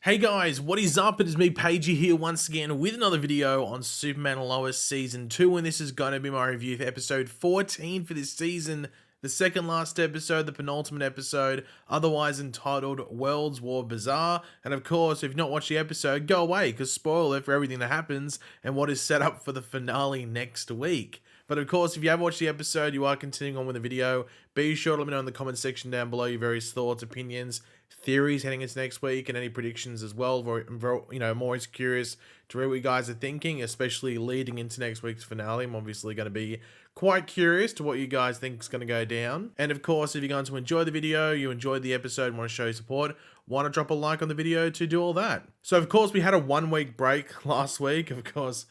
Hey guys, what is up? It is me, Pagey, here once again with another video on Superman and Lois Season 2, and this is going to be my review for episode 14 for this season, the second last episode, the penultimate episode, otherwise entitled World's War Bizarre. And of course, if you've not watched the episode, go away, because spoiler for everything that happens and what is set up for the finale next week. But of course, if you have watched the episode, you are continuing on with the video, be sure to let me know in the comment section down below your various thoughts, opinions, theories heading into next week, and any predictions as well. I'm always curious to read what you guys are thinking, especially leading into next week's finale. I'm obviously going to be quite curious to what you guys think is going to go down. And of course, if you're going to enjoy the video, you enjoyed the episode, and want to show your support, why not drop a like on the video to do all that? So of course, we had a 1 week break last week. Of course,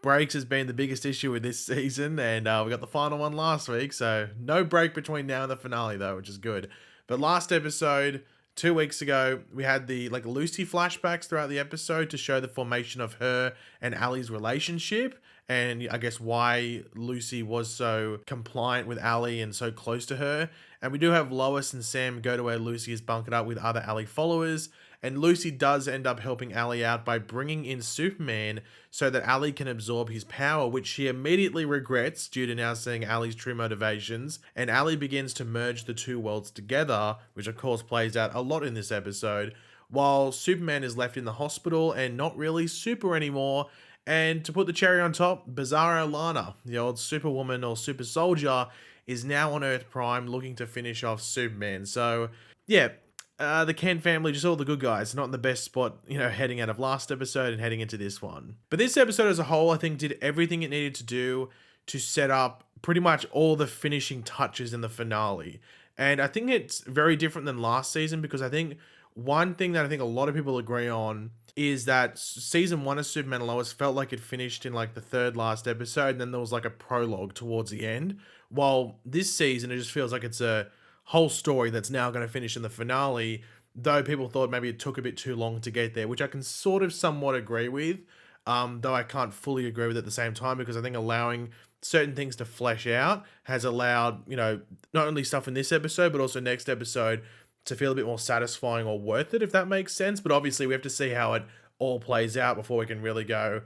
breaks has been the biggest issue with this season, and we got the final one last week, so no break between now and the finale though, which is good. But last episode, 2 weeks ago, we had the Lucy flashbacks throughout the episode to show the formation of her and Ali's relationship, and I guess why Lucy was so compliant with Ali and so close to her. And we do have Lois and Sam go to where Lucy is bunkered up with other Ali followers, and Lucy does end up helping Ali out by bringing in Superman so that Ali can absorb his power, which she immediately regrets due to now seeing Ali's true motivations. And Ali begins to merge the two worlds together, which of course plays out a lot in this episode, while Superman is left in the hospital and not really super anymore. And to put the cherry on top, Bizarro Lana, the old superwoman or super soldier, is now on Earth Prime looking to finish off Superman. So, yeah, the Kent family, just all the good guys, not in the best spot, heading out of last episode and heading into this one. But this episode as a whole, I think, did everything it needed to do to set up pretty much all the finishing touches in the finale. And I think it's very different than last season, because I think one thing that I think a lot of people agree on is that season 1 of Superman and Lois felt like it finished in the third last episode, and then there was a prologue towards the end. While this season, it just feels like it's a whole story that's now going to finish in the finale, though people thought maybe it took a bit too long to get there, which I can sort of somewhat agree with, though I can't fully agree with it at the same time, because I think allowing certain things to flesh out has allowed, not only stuff in this episode, but also next episode to feel a bit more satisfying or worth it, if that makes sense. But obviously we have to see how it all plays out before we can really go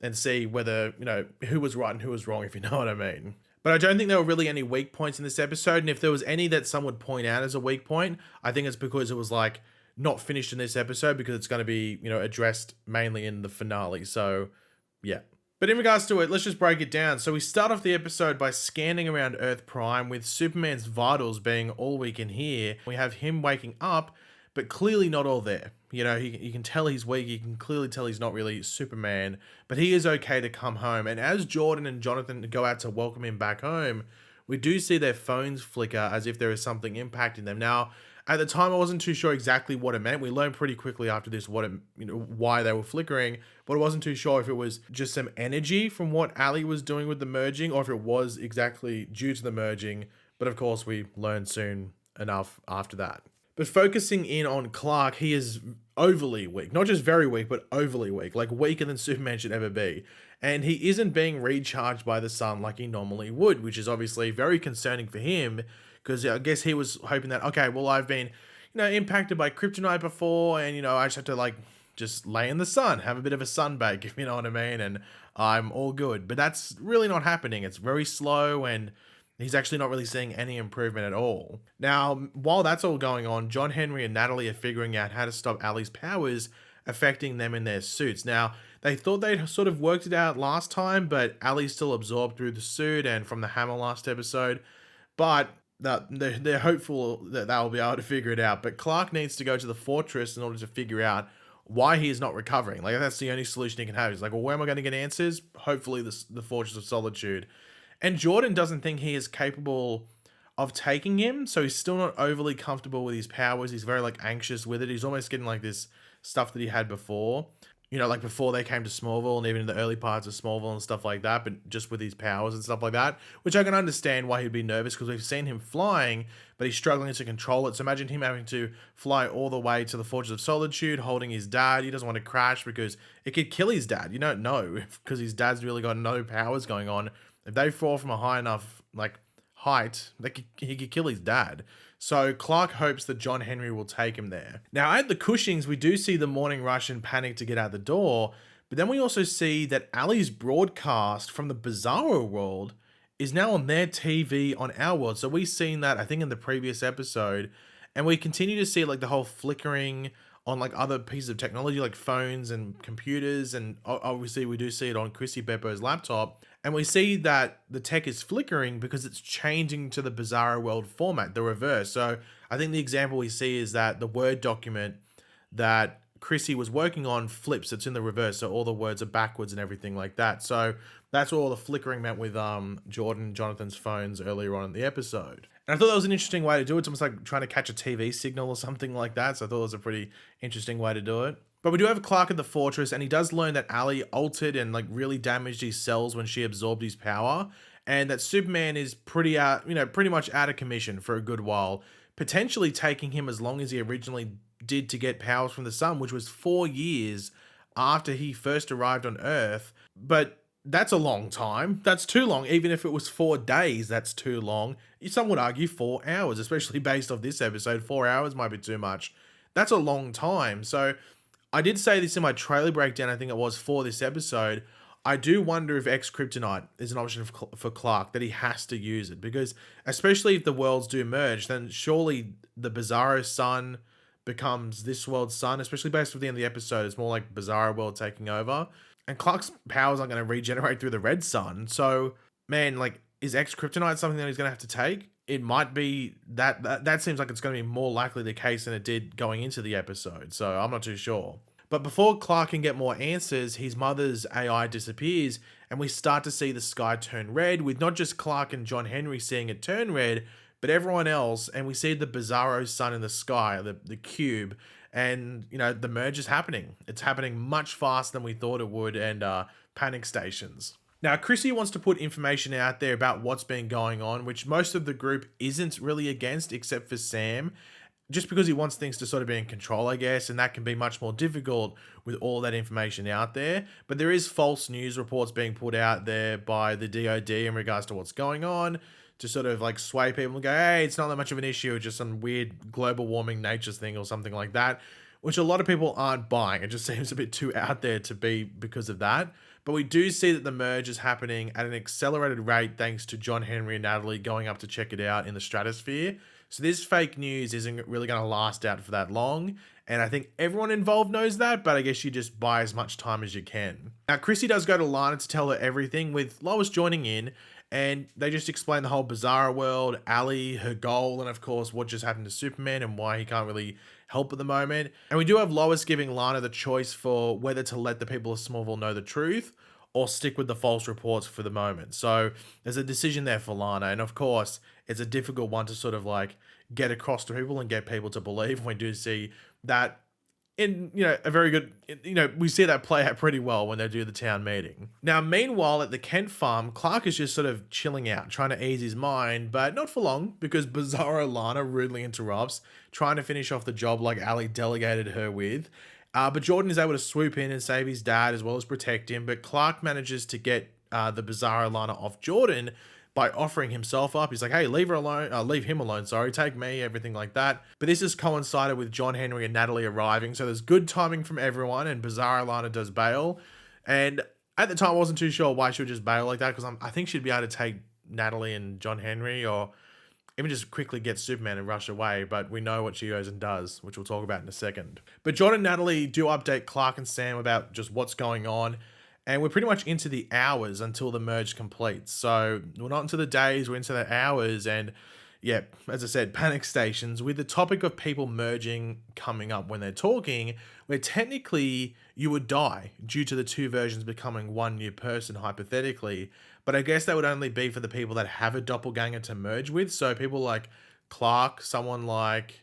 and see whether, who was right and who was wrong, if you know what I mean. But I don't think there were really any weak points in this episode, and if there was any that some would point out as a weak point, I think it's because it was not finished in this episode, because it's going to be, addressed mainly in the finale. So yeah. But in regards to it, let's just break it down. So we start off the episode by scanning around Earth Prime with Superman's vitals being all we can hear. We have him waking up, but clearly not all there. You can tell he's weak. You can clearly tell he's not really Superman, but he is okay to come home. And as Jordan and Jonathan go out to welcome him back home, we do see their phones flicker as if there is something impacting them. Now, at the time, I wasn't too sure exactly what it meant. We learned pretty quickly after this why they were flickering, but I wasn't too sure if it was just some energy from what Ali was doing with the merging, or if it was exactly due to the merging. But of course, we learned soon enough after that. But focusing in on Clark, he is overly weak. Not just very weak, but overly weak. Weaker than Superman should ever be. And he isn't being recharged by the sun like he normally would, which is obviously very concerning for him, because I guess he was hoping that, okay, well, I've been, impacted by kryptonite before, and, I just have to, just lay in the sun, have a bit of a sunbake, if you know what I mean, and I'm all good. But that's really not happening. It's very slow, and he's actually not really seeing any improvement at all. Now, while that's all going on, John Henry and Natalie are figuring out how to stop Ali's powers affecting them in their suits. Now, they thought they'd sort of worked it out last time, but Ali's still absorbed through the suit and from the hammer last episode. But they're hopeful that they'll be able to figure it out. But Clark needs to go to the fortress in order to figure out why he is not recovering. That's the only solution he can have. He's like, well, where am I going to get answers? Hopefully the Fortress of Solitude. And Jordan doesn't think he is capable of taking him, so he's still not overly comfortable with his powers. He's very anxious with it. He's almost getting this stuff that he had before. Before they came to Smallville, and even in the early parts of Smallville and stuff like that, but just with his powers and stuff like that, which I can understand why he'd be nervous, because we've seen him flying, but he's struggling to control it. So imagine him having to fly all the way to the Fortress of Solitude, holding his dad. He doesn't want to crash because it could kill his dad. You don't know, because his dad's really got no powers going on. If they fall from a high enough, height, that he could kill his dad. So Clark hopes that John Henry will take him there. Now at the Cushings, we do see the morning rush and panic to get out the door, but then we also see that Ali's broadcast from the Bizarro world is now on their TV on our world. So we've seen that, I think, in the previous episode, and we continue to see like the whole flickering on like other pieces of technology like phones and computers, and obviously we do see it on Chrissy Beppo's laptop, and we see that the tech is flickering because it's changing to the Bizarro world format, the reverse. So I think the example we see is that the Word document that Chrissy was working on flips, it's in the reverse, so all the words are backwards and everything like that. So that's what all the flickering meant with Jordan and Jonathan's phones earlier on in the episode. And I thought that was an interesting way to do it. It's almost like trying to catch a TV signal or something like that. So I thought it was a pretty interesting way to do it. But we do have Clark at the fortress, and he does learn that Ali altered and like really damaged his cells when she absorbed his power, and that Superman is pretty much out of commission for a good while, potentially taking him as long as he originally did to get powers from the sun, which was 4 years after he first arrived on Earth. But that's a long time. That's too long. Even if it was 4 days, that's too long. Some would argue 4 hours, especially based off this episode. 4 hours might be too much. That's a long time. So I did say this in my trailer breakdown, I think it was, for this episode. I do wonder if X-Kryptonite is an option for Clark, that he has to use it. Because especially if the worlds do merge, then surely the Bizarro sun becomes this world's sun, especially based off the end of the episode. It's more like Bizarro world taking over. And Clark's powers aren't going to regenerate through the red sun. So, man, like, is X-Kryptonite something that he's going to have to take? It might be that seems like it's going to be more likely the case than it did going into the episode. So I'm not too sure. But before Clark can get more answers, his mother's AI disappears, and we start to see the sky turn red, with not just Clark and John Henry seeing it turn red, but everyone else, and we see the Bizarro sun in the sky, the cube, and, you know, the merge is happening. It's happening much faster than we thought it would, and panic stations. Now, Chrissy wants to put information out there about what's been going on, which most of the group isn't really against, except for Sam, just because he wants things to sort of be in control, I guess, and that can be much more difficult with all that information out there. But there is false news reports being put out there by the DoD in regards to what's going on, to sort of like sway people and go, hey, it's not that much of an issue, it's just some weird global warming nature's thing or something like that, which a lot of people aren't buying. It just seems a bit too out there to be because of that. But we do see that the merge is happening at an accelerated rate thanks to John Henry and Natalie going up to check it out in the stratosphere. So this fake news isn't really going to last out for that long. And I think everyone involved knows that, but I guess you just buy as much time as you can. Now, Chrissy does go to Lana to tell her everything, with Lois joining in, and they just explain the whole Bizarro world, Ali, her goal, and of course what just happened to Superman and why he can't really help at the moment. And we do have Lois giving Lana the choice for whether to let the people of Smallville know the truth or stick with the false reports for the moment. So there's a decision there for Lana, and of course it's a difficult one to sort of like get across to people and get people to believe. We do see that in, you know, a very good, you know, we see that play out pretty well when they do the town meeting. Now, meanwhile, at the Kent farm, Clark is just sort of chilling out, trying to ease his mind, but not for long, because Bizarro Lana rudely interrupts, trying to finish off the job like Ali delegated her with. But Jordan is able to swoop in and save his dad as well as protect him, but Clark manages to get the Bizarro Lana off Jordan by offering himself up. He's like, hey, leave him alone, sorry, take me, everything like that. But this has coincided with John Henry and Natalie arriving, so there's good timing from everyone, and Bizarro Lana does bail. And at the time, I wasn't too sure why she would just bail like that, because I think she'd be able to take Natalie and John Henry, or even just quickly get Superman and rush away, but we know what she goes and does, which we'll talk about in a second. But John and Natalie do update Clark and Sam about just what's going on, and we're pretty much into the hours until the merge completes. So we're not into the days, we're into the hours. And yeah, as I said, panic stations, with the topic of people merging coming up when they're talking, where technically you would die due to the two versions becoming one new person, hypothetically. But I guess that would only be for the people that have a doppelganger to merge with. So people like Clark, someone like,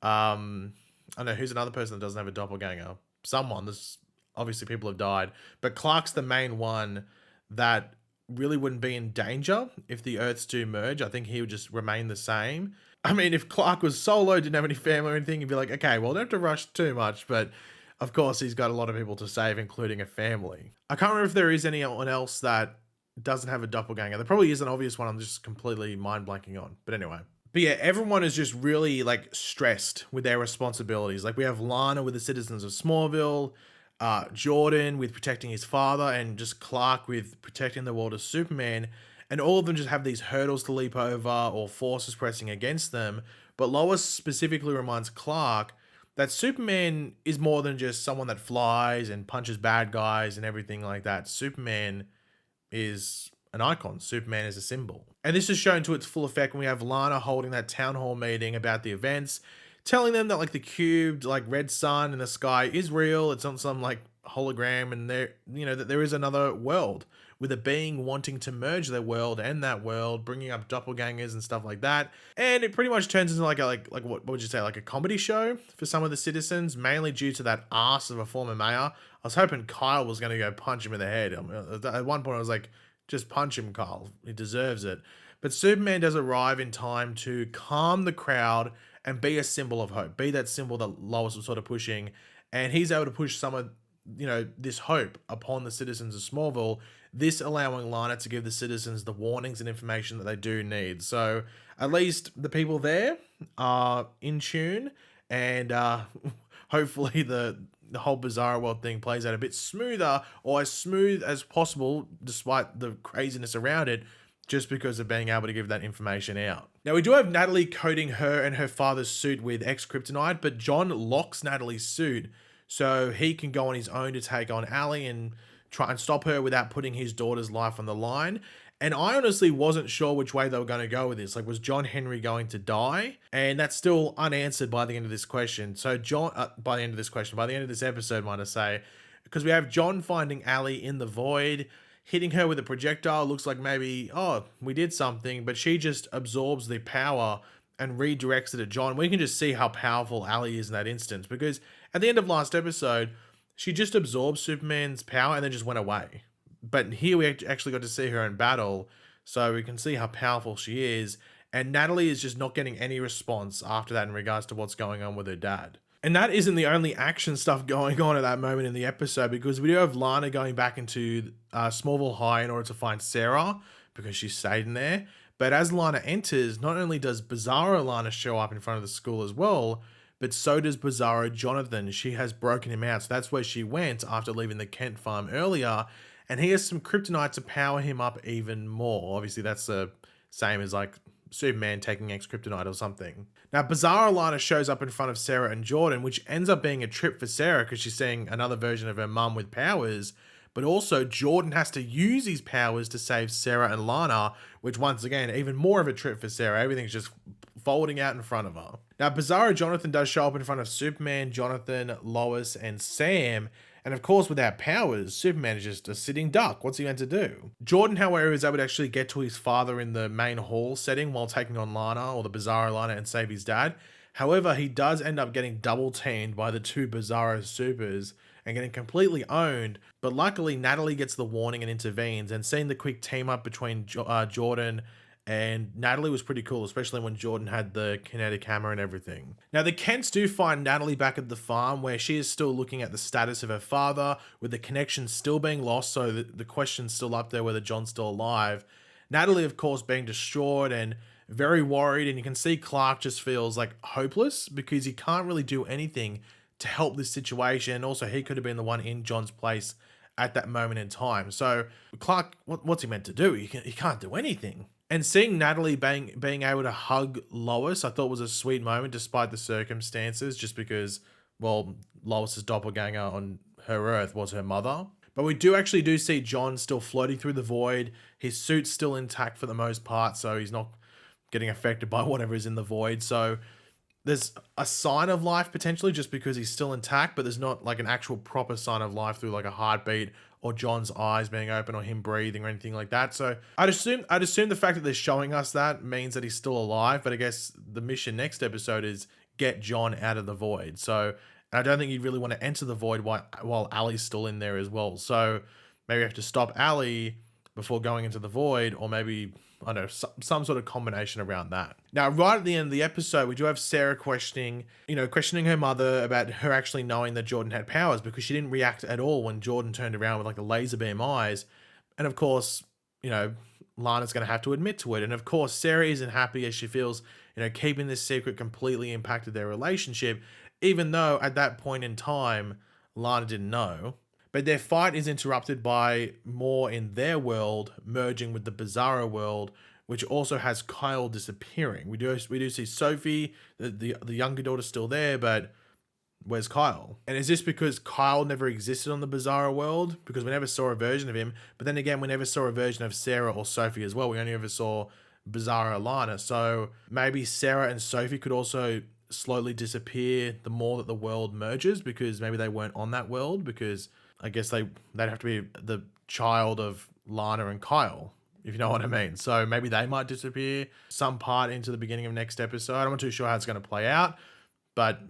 I don't know, who's another person that doesn't have a doppelganger? Someone, there's obviously people have died, but Clark's the main one that really wouldn't be in danger if the Earths do merge. I think he would just remain the same. I mean, if Clark was solo, didn't have any family or anything, he'd be like, okay, well, don't have to rush too much, but of course he's got a lot of people to save, including a family. I can't remember if there is anyone else that doesn't have a doppelganger. There probably is an obvious one I'm just completely mind blanking on. But anyway. But yeah, everyone is just really like stressed with their responsibilities. Like we have Lana with the citizens of Smallville, Jordan with protecting his father, and just Clark with protecting the world of Superman. And all of them just have these hurdles to leap over or forces pressing against them. But Lois specifically reminds Clark that Superman is more than just someone that flies and punches bad guys and everything like that. Superman is an icon. Superman is a symbol. And this is shown to its full effect when we have Lana holding that town hall meeting about the events, telling them that like the cubed like red sun in the sky is real. It's not some like hologram, and there, you know, that there is another world with a being wanting to merge their world and that world, bringing up doppelgangers and stuff like that. And it pretty much turns into like a what would you say, like a comedy show for some of the citizens, mainly due to that ass of a former mayor. I was hoping Kyle was going to go punch him in the head. I mean, at one point I was like, just punch him, Kyle. He deserves it. But Superman does arrive in time to calm the crowd and be a symbol of hope, be that symbol that Lois was sort of pushing. And he's able to push some of, you know, this hope upon the citizens of Smallville, this allowing Lana to give the citizens the warnings and information that they do need. So at least the people there are in tune, and hopefully the whole Bizarro World thing plays out a bit smoother, or as smooth as possible despite the craziness around it, just because of being able to give that information out. Now, we do have Natalie coating her and her father's suit with X-Kryptonite, but John locks Natalie's suit so he can go on his own to take on Allie and try and stop her without putting his daughter's life on the line. And I honestly wasn't sure which way they were going to go with this. Like, was John Henry going to die? And that's still unanswered by the end of this question. So by the end of this episode, might I say, because we have John finding Allie in the void, hitting her with a projectile. Looks like maybe, oh, we did something, but she just absorbs the power and redirects it at John. We can just see how powerful Allie is in that instance, because at the end of last episode, she just absorbed Superman's power and then just went away. But here we actually got to see her in battle, so we can see how powerful she is. And Natalie is just not getting any response after that in regards to what's going on with her dad. And that isn't the only action stuff going on at that moment in the episode, because we do have Lana going back into Smallville High in order to find Sarah, because she stayed in there. But as Lana enters, not only does Bizarro Lana show up in front of the school as well, but so does Bizarro Jonathan. She has broken him out, so that's where she went after leaving the Kent farm earlier. And he has some kryptonite to power him up even more. Obviously, that's the same as like Superman taking X-Kryptonite or something. Now, Bizarro Lana shows up in front of Sarah and Jordan, which ends up being a trip for Sarah because she's seeing another version of her mum with powers. But also, Jordan has to use his powers to save Sarah and Lana, which once again, even more of a trip for Sarah. Everything's just folding out in front of her. Now, Bizarro Jonathan does show up in front of Superman, Jonathan, Lois, and Sam. And of course, without powers, Superman is just a sitting duck. What's he meant to do? Jordan, however, is able to actually get to his father in the main hall setting while taking on Lana, or the Bizarro Lana, and save his dad. However, he does end up getting double teamed by the two Bizarro supers and getting completely owned. But luckily, Natalie gets the warning and intervenes, and seeing the quick team up between Jordan and Natalie was pretty cool, especially when Jordan had the kinetic hammer and everything. Now, the Kents do find Natalie back at the farm, where she is still looking at the status of her father, with the connection still being lost, so the question's still up there whether John's still alive. Natalie, of course, being distraught and very worried, and you can see Clark just feels like hopeless because he can't really do anything to help this situation. Also, he could have been the one in John's place at that moment in time. So Clark, what's he meant to do? He can't do anything. And seeing Natalie being able to hug Lois, I thought was a sweet moment despite the circumstances, just because, well, Lois's doppelganger on her Earth was her mother. But we do see John still floating through the void. His suit's still intact for the most part, so he's not getting affected by whatever is in the void. So there's a sign of life potentially just because he's still intact, but there's not like an actual proper sign of life through like a heartbeat or John's eyes being open or him breathing or anything like that. So I'd assume the fact that they're showing us that means that he's still alive, but I guess the mission next episode is get John out of the void. So I don't think you'd really want to enter the void while Allie's still in there as well. So maybe you have to stop Allie before going into the void, or maybe, I don't know, some sort of combination around that. Now, right at the end of the episode, we do have Sarah questioning her mother about her actually knowing that Jordan had powers, because she didn't react at all when Jordan turned around with like the laser beam eyes. And of course, you know, Lana's going to have to admit to it. And of course, Sarah isn't happy as she feels, you know, keeping this secret completely impacted their relationship, even though at that point in time, Lana didn't know. But their fight is interrupted by more in their world merging with the Bizarro world, which also has Kyle disappearing. We do see Sophie, the younger daughter, still there, but where's Kyle? And is this because Kyle never existed on the Bizarro world? Because we never saw a version of him. But then again, we never saw a version of Sarah or Sophie as well. We only ever saw Bizarro Lana. So maybe Sarah and Sophie could also slowly disappear the more that the world merges, because maybe they weren't on that world, because I guess they'd have to be the child of Lana and Kyle, if you know what I mean. So maybe they might disappear some part into the beginning of next episode. I'm not too sure how it's going to play out, but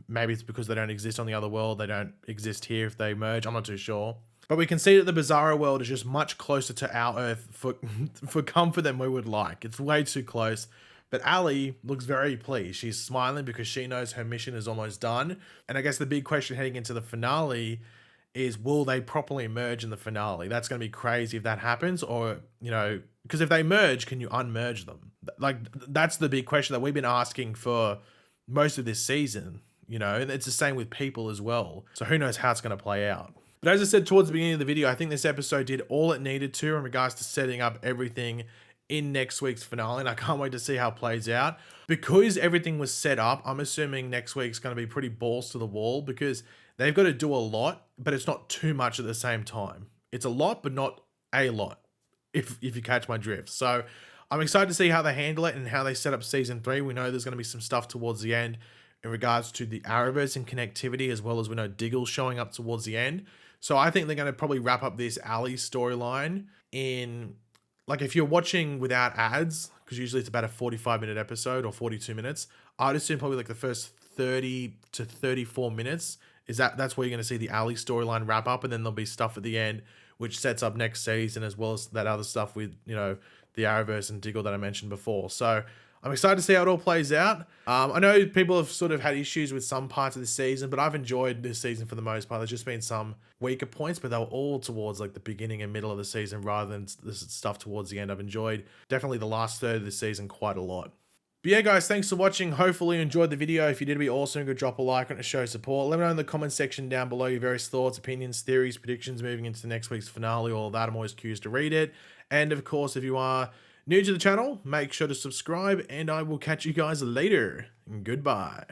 maybe it's because they don't exist on the other world. They don't exist here if they merge. I'm not too sure. But we can see that the Bizarro world is just much closer to our Earth for comfort than we would like. It's way too close. But Ali looks very pleased. She's smiling because she knows her mission is almost done. And I guess the big question heading into the finale is, will they properly merge in the finale? That's going to be crazy if that happens. Or, you know, because if they merge, can you unmerge them? Like, that's the big question that we've been asking for most of this season. You know, and it's the same with people as well. So who knows how it's going to play out. But as I said towards the beginning of the video, I think this episode did all it needed to in regards to setting up everything in next week's finale. And I can't wait to see how it plays out. Because everything was set up, I'm assuming next week's going to be pretty balls to the wall, because they've got to do a lot, but it's not too much at the same time. It's a lot, but not a lot, if you catch my drift. So I'm excited to see how they handle it and how they set up season 3. We know there's going to be some stuff towards the end in regards to the Arrowverse and connectivity, as well as we know Diggle's showing up towards the end. So I think they're going to probably wrap up this Ali storyline in, like, if you're watching without ads, because usually it's about a 45-minute episode or 42 minutes, I'd assume probably like the first 30 to 34 minutes that's where you're going to see the Ali storyline wrap up, and then there'll be stuff at the end which sets up next season, as well as that other stuff with, you know, the Arrowverse and Diggle that I mentioned before. So I'm excited to see how it all plays out. I know people have sort of had issues with some parts of the season, but I've enjoyed this season for the most part. There's just been some weaker points, but they were all towards like the beginning and middle of the season rather than this stuff towards the end. I've enjoyed definitely the last third of the season quite a lot. But yeah, guys, thanks for watching. Hopefully you enjoyed the video. If you did, it'd be awesome. Go drop a like on it to show support. Let me know in the comment section down below your various thoughts, opinions, theories, predictions moving into next week's finale, all of that. I'm always curious to read it. And of course, if you are new to the channel, make sure to subscribe, and I will catch you guys later. Goodbye.